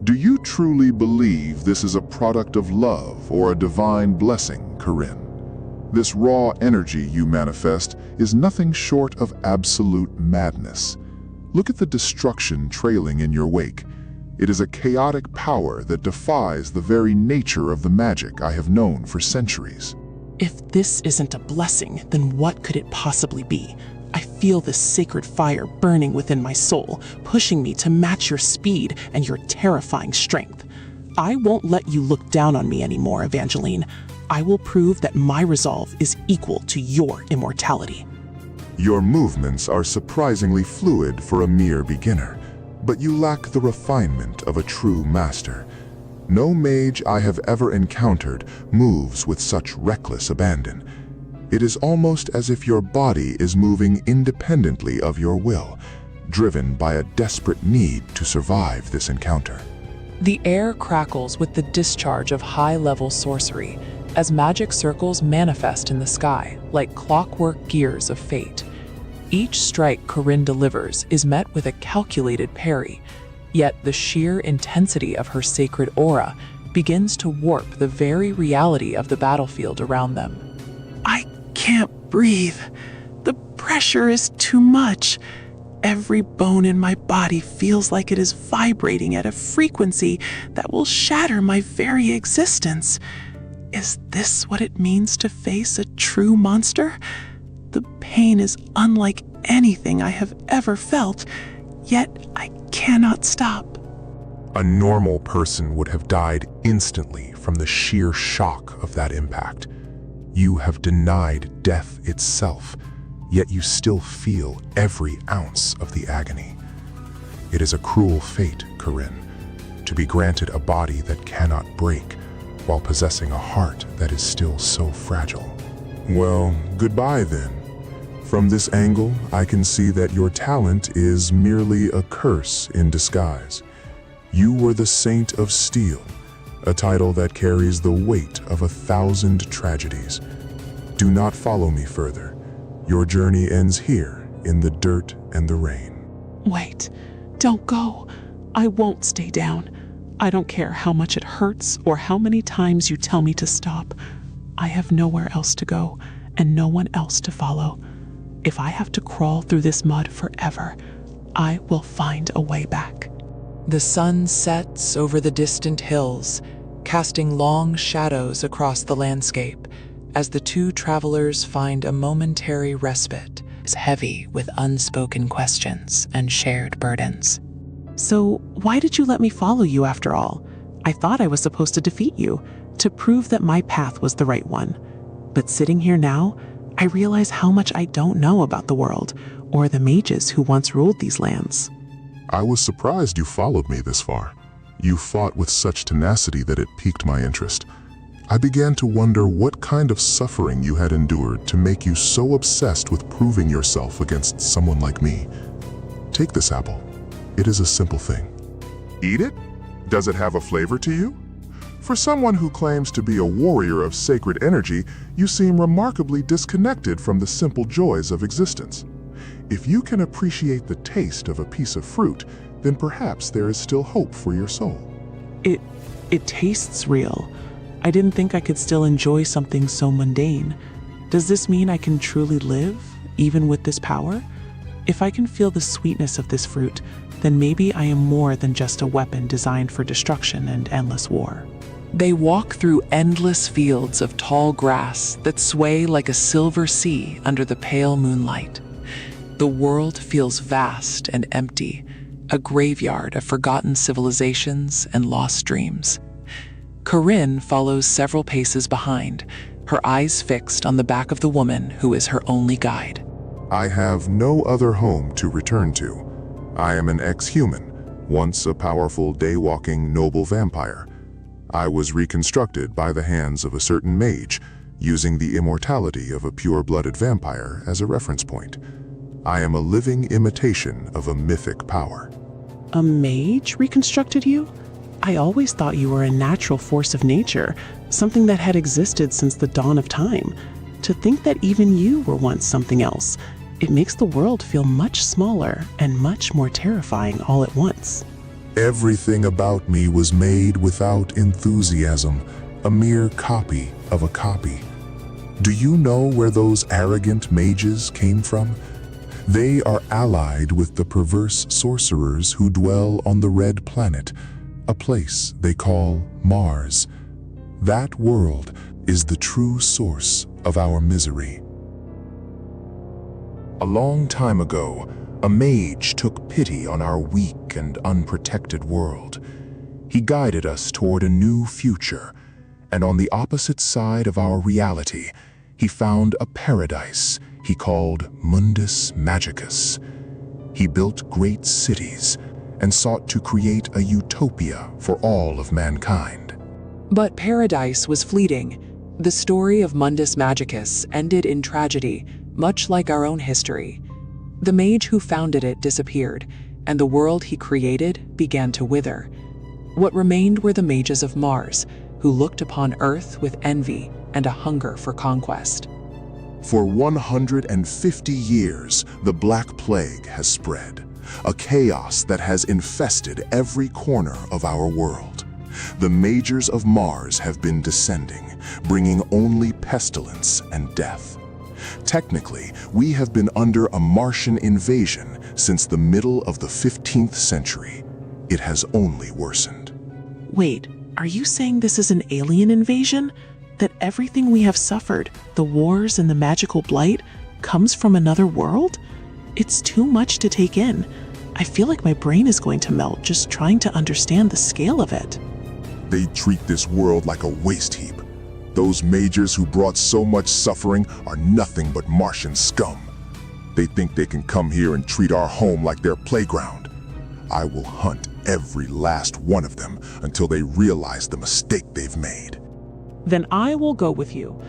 Do you truly believe this is a product of love or a divine blessing, Corinne? This raw energy you manifest is nothing short of absolute madness. Look at the destruction trailing in your wake. It is a chaotic power that defies the very nature of the magic I have known for centuries. If this isn't a blessing, then what could it possibly be? I feel this sacred fire burning within my soul, pushing me to match your speed and your terrifying strength. I won't let you look down on me anymore, Evangeline. I will prove that my resolve is equal to your immortality. Your movements are surprisingly fluid for a mere beginner, but you lack the refinement of a true master. No mage I have ever encountered moves with such reckless abandon. It is almost as if your body is moving independently of your will, driven by a desperate need to survive this encounter. The air crackles with the discharge of high-level sorcery as magic circles manifest in the sky like clockwork gears of fate. Each strike Corinne delivers is met with a calculated parry, yet the sheer intensity of her sacred aura begins to warp the very reality of the battlefield around them. I can't breathe. The pressure is too much. Every bone in my body feels like it is vibrating at a frequency that will shatter my very existence. Is this what it means to face a true monster? The pain is unlike anything I have ever felt, yet I cannot stop. A normal person would have died instantly from the sheer shock of that impact. You have denied death itself, yet you still feel every ounce of the agony. It is a cruel fate, Corinne, to be granted a body that cannot break while possessing a heart that is still so fragile. Well, goodbye then. From this angle, I can see that your talent is merely a curse in disguise. You were the Saint of Steel, a title that carries the weight of 1,000 tragedies. Do not follow me further. Your journey ends here in the dirt and the rain. Wait, don't go. I won't stay down. I don't care how much it hurts or how many times you tell me to stop. I have nowhere else to go and no one else to follow. If I have to crawl through this mud forever, I will find a way back. The sun sets over the distant hills, casting long shadows across the landscape as the two travelers find a momentary respite, heavy with unspoken questions and shared burdens. So why did you let me follow you after all? I thought I was supposed to defeat you, to prove that my path was the right one. But sitting here now, I realize how much I don't know about the world or the mages who once ruled these lands. I was surprised you followed me this far. You fought with such tenacity that it piqued my interest. I began to wonder what kind of suffering you had endured to make you so obsessed with proving yourself against someone like me. Take this apple. It is a simple thing. Eat it? Does it have a flavor to you? For someone who claims to be a warrior of sacred energy, you seem remarkably disconnected from the simple joys of existence. If you can appreciate the taste of a piece of fruit, then perhaps there is still hope for your soul. It tastes real. I didn't think I could still enjoy something so mundane. Does this mean I can truly live, even with this power? If I can feel the sweetness of this fruit, then maybe I am more than just a weapon designed for destruction and endless war. They walk through endless fields of tall grass that sway like a silver sea under the pale moonlight. The world feels vast and empty, a graveyard of forgotten civilizations and lost dreams. Corinne follows several paces behind, her eyes fixed on the back of the woman who is her only guide. I have no other home to return to. I am an ex-human, once a powerful day-walking noble vampire. I was reconstructed by the hands of a certain mage, using the immortality of a pure-blooded vampire as a reference point. I am a living imitation of a mythic power. A mage reconstructed you? I always thought you were a natural force of nature, something that had existed since the dawn of time. To think that even you were once something else, it makes the world feel much smaller and much more terrifying all at once. Everything about me was made without enthusiasm, a mere copy of a copy. Do you know where those arrogant mages came from? They are allied with the perverse sorcerers who dwell on the Red Planet, a place they call Mars. That world is the true source of our misery. A long time ago, a mage took pity on our weak and unprotected world. He guided us toward a new future, and on the opposite side of our reality, he found a paradise he called Mundus Magicus. He built great cities and sought to create a utopia for all of mankind. But paradise was fleeting. The story of Mundus Magicus ended in tragedy, much like our own history. The mage who founded it disappeared, and the world he created began to wither. What remained were the mages of Mars, who looked upon Earth with envy and a hunger for conquest. For 150 years, the Black Plague has spread, a chaos that has infested every corner of our world. The mages of Mars have been descending, bringing only pestilence and death. Technically, we have been under a Martian invasion since the middle of the 15th century. It has only worsened. Wait, are you saying this is an alien invasion? That everything we have suffered, the wars and the magical blight, comes from another world? It's too much to take in. I feel like my brain is going to melt just trying to understand the scale of it. They treat this world like a waste heap. Those mages who brought so much suffering are nothing but Martian scum. They think they can come here and treat our home like their playground. I will hunt every last one of them until they realize the mistake they've made. Then I will go with you.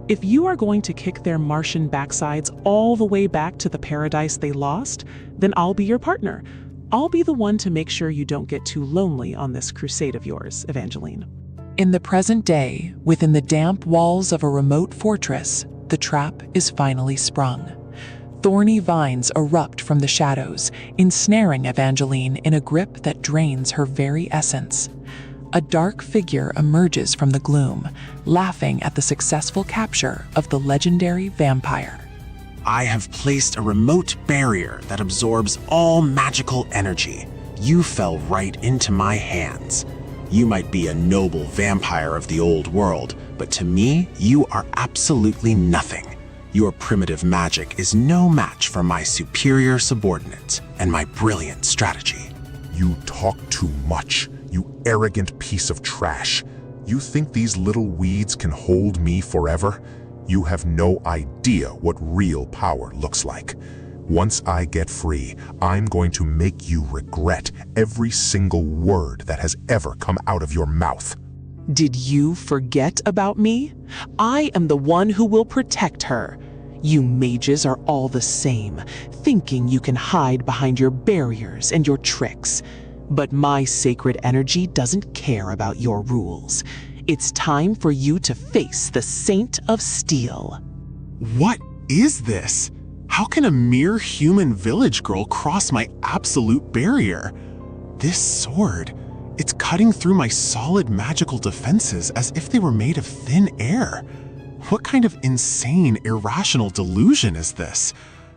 If you are going to kick their Martian backsides all the way back to the paradise they lost, then I'll be your partner. I'll be the one to make sure you don't get too lonely on this crusade of yours, Evangeline. In the present day, within the damp walls of a remote fortress, the trap is finally sprung. Thorny vines erupt from the shadows, ensnaring Evangeline in a grip that drains her very essence. A dark figure emerges from the gloom, laughing at the successful capture of the legendary vampire. I have placed a remote barrier that absorbs all magical energy. You fell right into my hands. You might be a noble vampire of the old world, but to me, you are absolutely nothing. Your primitive magic is no match for my superior subordinate and my brilliant strategy. You talk too much, you arrogant piece of trash. You think these little weeds can hold me forever? You have no idea what real power looks like. Once I get free, I'm going to make you regret every single word that has ever come out of your mouth. Did you forget about me? I am the one who will protect her. You mages are all the same, thinking you can hide behind your barriers and your tricks. But my sacred energy doesn't care about your rules. It's time for you to face the Saint of Steel. What is this? How can a mere human village girl cross my absolute barrier? This sword, it's cutting through my solid magical defenses as if they were made of thin air. What kind of insane, irrational delusion is this?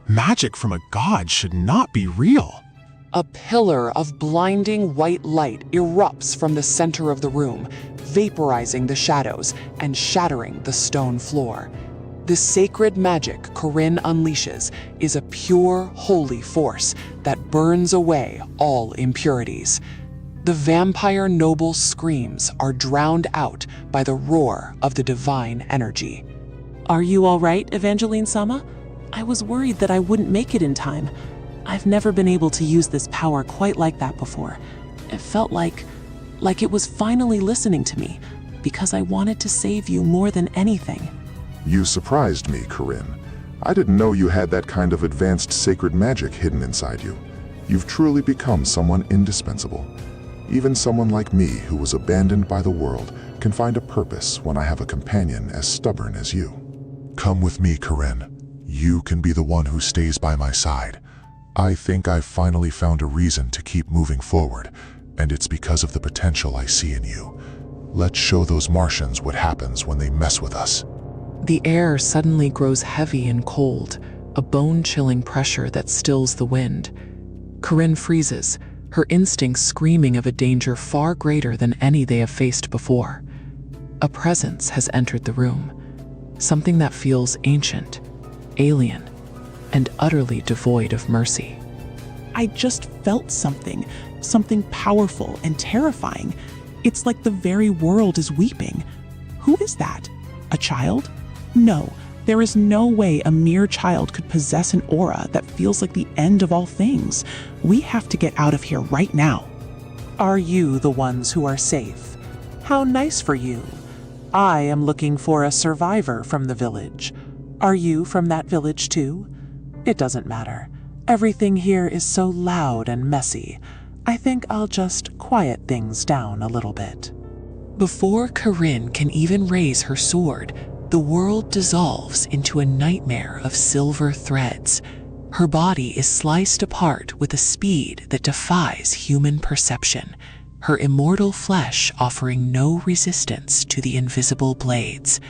Magic from a god should not be real. A pillar of blinding white light erupts from the center of the room, vaporizing the shadows and shattering the stone floor. The sacred magic Corinne unleashes is a pure, holy force that burns away all impurities. The vampire noble's screams are drowned out by the roar of the divine energy. Are you all right, Evangeline-sama? I was worried that I wouldn't make it in time. I've never been able to use this power quite like that before. It felt like it was finally listening to me, because I wanted to save you more than anything. You surprised me, Corinne. I didn't know you had that kind of advanced sacred magic hidden inside you. You've truly become someone indispensable. Even someone like me, who was abandoned by the world, can find a purpose when I have a companion as stubborn as you. Come with me, Corinne. You can be the one who stays by my side. I think I've finally found a reason to keep moving forward. And it's because of the potential I see in you. Let's show those Martians what happens when they mess with us. The air suddenly grows heavy and cold, a bone-chilling pressure that stills the wind. Corinne freezes, her instincts screaming of a danger far greater than any they have faced before. A presence has entered the room, something that feels ancient, alien, and utterly devoid of mercy. I just felt something powerful and terrifying. It's like the very world is weeping. Who is that? A child? No, there is no way a mere child could possess an aura that feels like the end of all things. We have to get out of here right now. Are you the ones who are safe? How nice for you. I am looking for a survivor from the village. Are you from that village too? It doesn't matter. Everything here is so loud and messy. I think I'll just quiet things down a little bit. Before Corinne can even raise her sword, the world dissolves into a nightmare of silver threads. Her body is sliced apart with a speed that defies human perception, her immortal flesh offering no resistance to the invisible blades.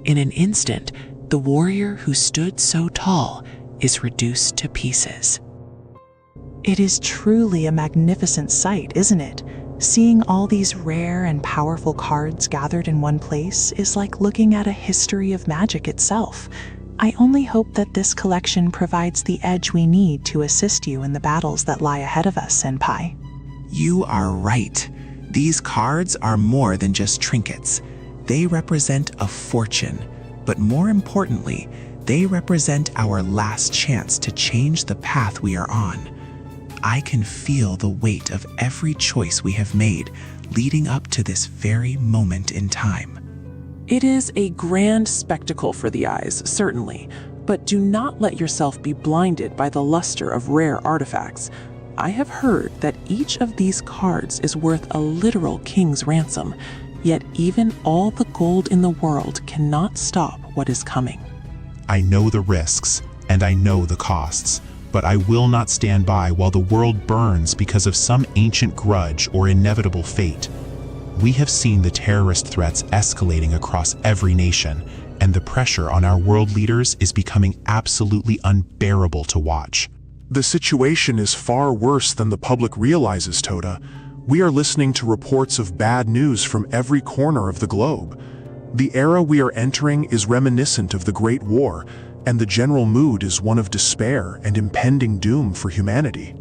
In an instant, the warrior who stood so tall is reduced to pieces. It is truly a magnificent sight, isn't it? Seeing all these rare and powerful cards gathered in one place is like looking at a history of magic itself. I only hope that this collection provides the edge we need to assist you in the battles that lie ahead of us, Senpai. You are right. These cards are more than just trinkets. They represent a fortune, but more importantly, they represent our last chance to change the path we are on. I can feel the weight of every choice we have made leading up to this very moment in time. It is a grand spectacle for the eyes, certainly, but do not let yourself be blinded by the luster of rare artifacts. I have heard that each of these cards is worth a literal king's ransom, yet even all the gold in the world cannot stop what is coming. I know the risks, and I know the costs, but I will not stand by while the world burns because of some ancient grudge or inevitable fate. We have seen the terrorist threats escalating across every nation, and the pressure on our world leaders is becoming absolutely unbearable to watch. The situation is far worse than the public realizes, Tota. We are listening to reports of bad news from every corner of the globe. The era we are entering is reminiscent of the Great War, and the general mood is one of despair and impending doom for humanity.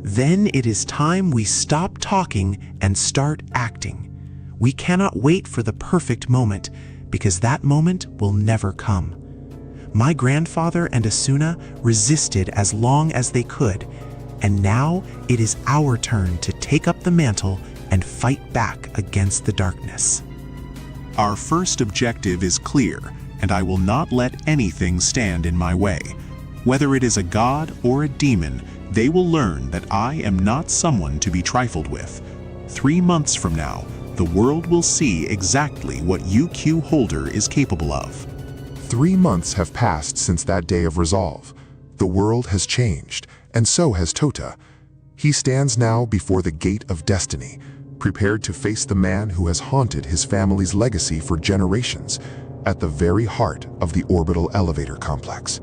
Then it is time we stop talking and start acting. We cannot wait for the perfect moment, because that moment will never come. My grandfather and Asuna resisted as long as they could, and now it is our turn to take up the mantle and fight back against the darkness. Our first objective is clear, and I will not let anything stand in my way. Whether it is a god or a demon, they will learn that I am not someone to be trifled with. 3 months from now, the world will see exactly what UQ Holder is capable of. 3 months have passed since that day of resolve. The world has changed, and so has Tota. He stands now before the gate of destiny, prepared to face the man who has haunted his family's legacy for generations, at the very heart of the orbital elevator complex.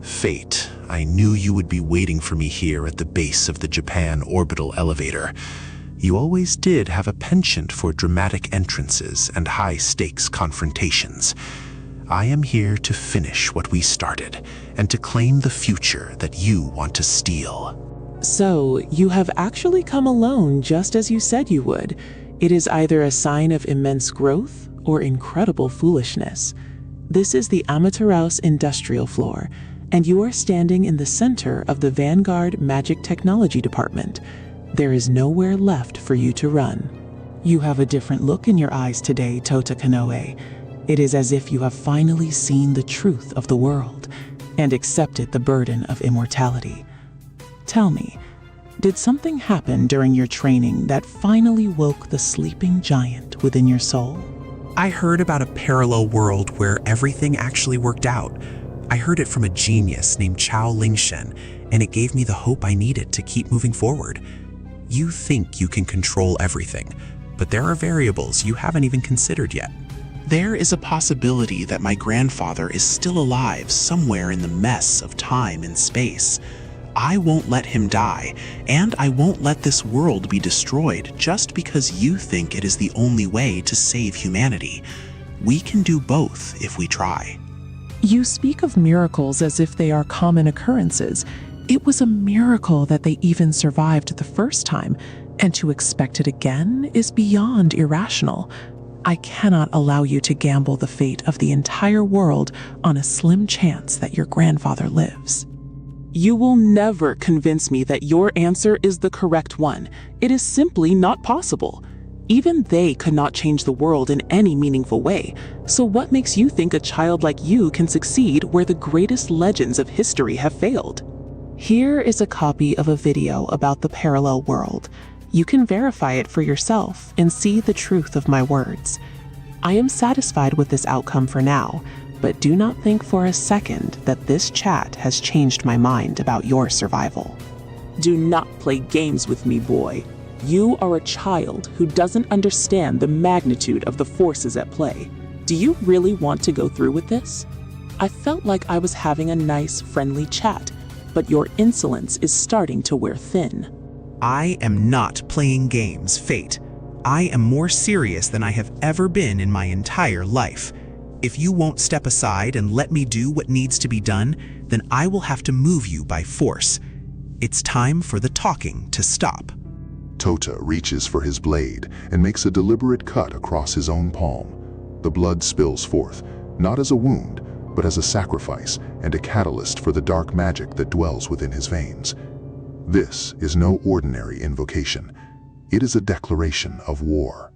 Fate, I knew you would be waiting for me here at the base of the Japan orbital elevator. You always did have a penchant for dramatic entrances and high-stakes confrontations. I am here to finish what we started and to claim the future that you want to steal. So, you have actually come alone just as you said you would. It is either a sign of immense growth or incredible foolishness. This is the Amaterasu industrial floor, and you are standing in the center of the Vanguard Magic Technology Department. There is nowhere left for you to run. You have a different look in your eyes today, Tota Konoe. It is as if you have finally seen the truth of the world and accepted the burden of immortality. Tell me, did something happen during your training that finally woke the sleeping giant within your soul? I heard about a parallel world where everything actually worked out. I heard it from a genius named Chao Lingshen, and it gave me the hope I needed to keep moving forward. You think you can control everything, but there are variables you haven't even considered yet. There is a possibility that my grandfather is still alive somewhere in the mess of time and space. I won't let him die, and I won't let this world be destroyed just because you think it is the only way to save humanity. We can do both if we try. You speak of miracles as if they are common occurrences. It was a miracle that they even survived the first time, and to expect it again is beyond irrational. I cannot allow you to gamble the fate of the entire world on a slim chance that your grandfather lives. You will never convince me that your answer is the correct one. It is simply not possible. Even they could not change the world in any meaningful way. So what makes you think a child like you can succeed where the greatest legends of history have failed? Here is a copy of a video about the parallel world. You can verify it for yourself and see the truth of my words. I am satisfied with this outcome for now, but do not think for a second that this chat has changed my mind about your survival. Do not play games with me, boy. You are a child who doesn't understand the magnitude of the forces at play. Do you really want to go through with this? I felt like I was having a nice, friendly chat, but your insolence is starting to wear thin. I am not playing games, Fate. I am more serious than I have ever been in my entire life. If you won't step aside and let me do what needs to be done, then I will have to move you by force. It's time for the talking to stop. Tota reaches for his blade and makes a deliberate cut across his own palm. The blood spills forth, not as a wound, but as a sacrifice and a catalyst for the dark magic that dwells within his veins. This is no ordinary invocation. It is a declaration of war.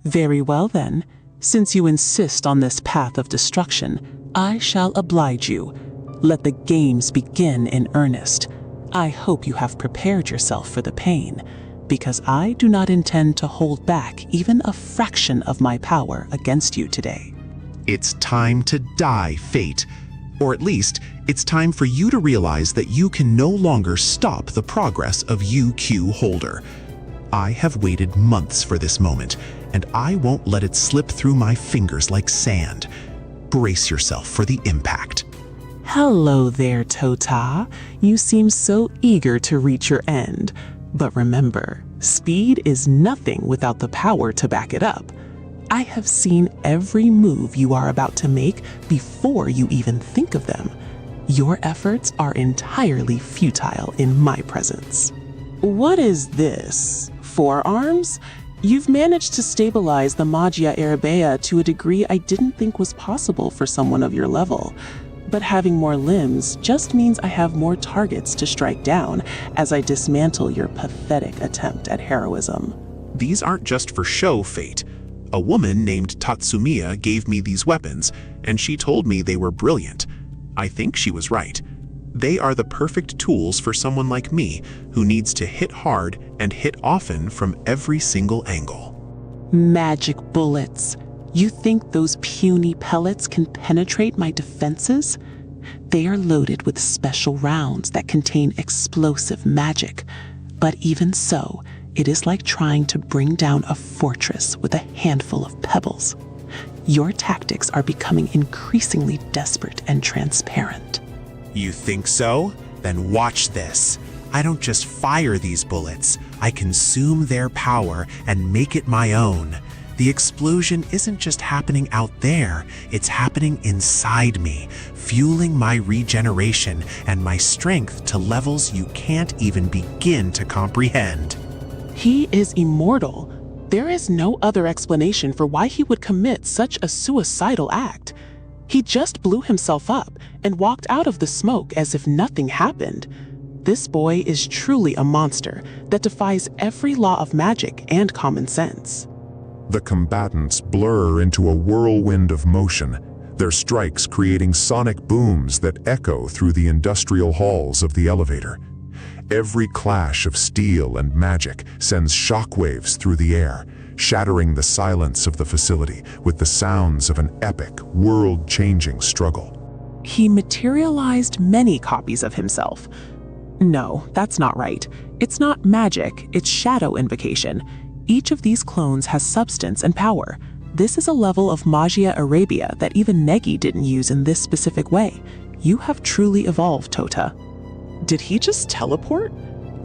Very well then. Since you insist on this path of destruction, I shall oblige you. Let the games begin in earnest. I hope you have prepared yourself for the pain, because I do not intend to hold back even a fraction of my power against you today. It's time to die, Fate. Or at least, it's time for you to realize that you can no longer stop the progress of UQ Holder. I have waited months for this moment, and I won't let it slip through my fingers like sand. Brace yourself for the impact. Hello there, Tota. You seem so eager to reach your end. But remember, speed is nothing without the power to back it up. I have seen every move you are about to make before you even think of them. Your efforts are entirely futile in my presence. What is this? Forearms? You've managed to stabilize the Magia Erebea to a degree I didn't think was possible for someone of your level. But having more limbs just means I have more targets to strike down as I dismantle your pathetic attempt at heroism. These aren't just for show, Fate. A woman named Tatsumiya gave me these weapons, and she told me they were brilliant. I think she was right. They are the perfect tools for someone like me, who needs to hit hard and hit often from every single angle. Magic bullets. You think those puny pellets can penetrate my defenses? They are loaded with special rounds that contain explosive magic. But even so, it is like trying to bring down a fortress with a handful of pebbles. Your tactics are becoming increasingly desperate and transparent. You think so? Then watch this. I don't just fire these bullets. I consume their power and make it my own. The explosion isn't just happening out there, it's happening inside me, fueling my regeneration and my strength to levels you can't even begin to comprehend. He is immortal. There is no other explanation for why he would commit such a suicidal act. He just blew himself up and walked out of the smoke as if nothing happened. This boy is truly a monster that defies every law of magic and common sense. The combatants blur into a whirlwind of motion, their strikes creating sonic booms that echo through the industrial halls of the elevator. Every clash of steel and magic sends shockwaves through the air, shattering the silence of the facility with the sounds of an epic, world-changing struggle. He materialized many copies of himself. No, that's not right. It's not magic, it's shadow invocation. Each of these clones has substance and power. This is a level of magia Arabia that even Negi didn't use in this specific way. You have truly evolved, Tota. Did he just teleport?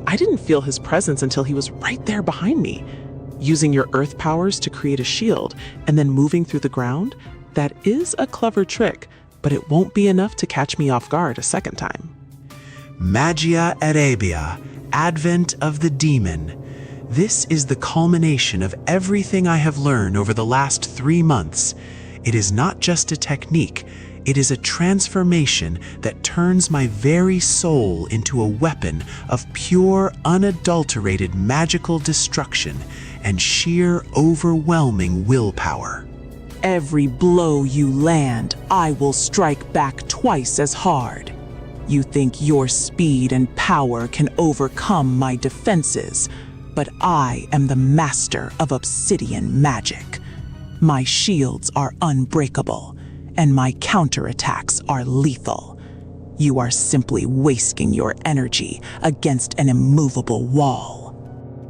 I didn't feel his presence until he was right there behind me. Using your earth powers to create a shield and then moving through the ground, that is a clever trick, but it won't be enough to catch me off guard a second time. Magia Arabia, Advent of the Demon. This is the culmination of everything I have learned over the last 3 months. It is not just a technique, it is a transformation that turns my very soul into a weapon of pure, unadulterated magical destruction and sheer, overwhelming willpower. Every blow you land, I will strike back twice as hard. You think your speed and power can overcome my defenses, but I am the master of obsidian magic. My shields are unbreakable, and my counterattacks are lethal. You are simply wasting your energy against an immovable wall.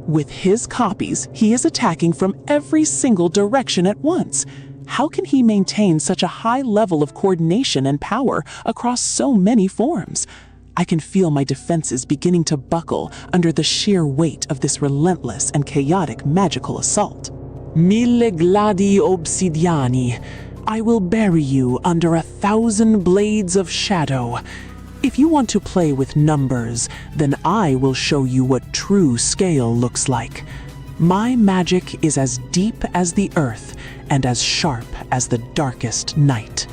With his copies, he is attacking from every single direction at once. How can he maintain such a high level of coordination and power across so many forms? I can feel my defenses beginning to buckle under the sheer weight of this relentless and chaotic magical assault. Mille gladi obsidiani. I will bury you under 1,000 blades of shadow. If you want to play with numbers, then I will show you what true scale looks like. My magic is as deep as the earth and as sharp as the darkest night.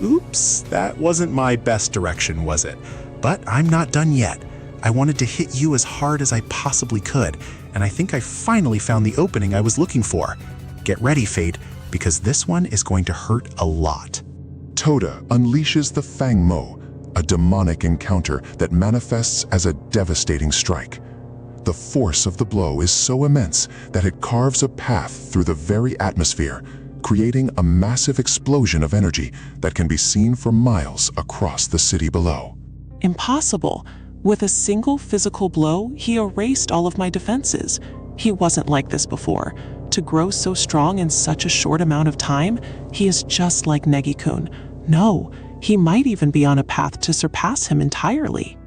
Oops, that wasn't my best direction, was it? But I'm not done yet. I wanted to hit you as hard as I possibly could, and I think I finally found the opening I was looking for. Get ready, Fate, because this one is going to hurt a lot. Tota unleashes the Fang Mo, a demonic encounter that manifests as a devastating strike. The force of the blow is so immense that it carves a path through the very atmosphere, creating a massive explosion of energy that can be seen for miles across the city below. Impossible. With a single physical blow, he erased all of my defenses. He wasn't like this before. To grow so strong in such a short amount of time, he is just like Negi-kun. No, he might even be on a path to surpass him entirely.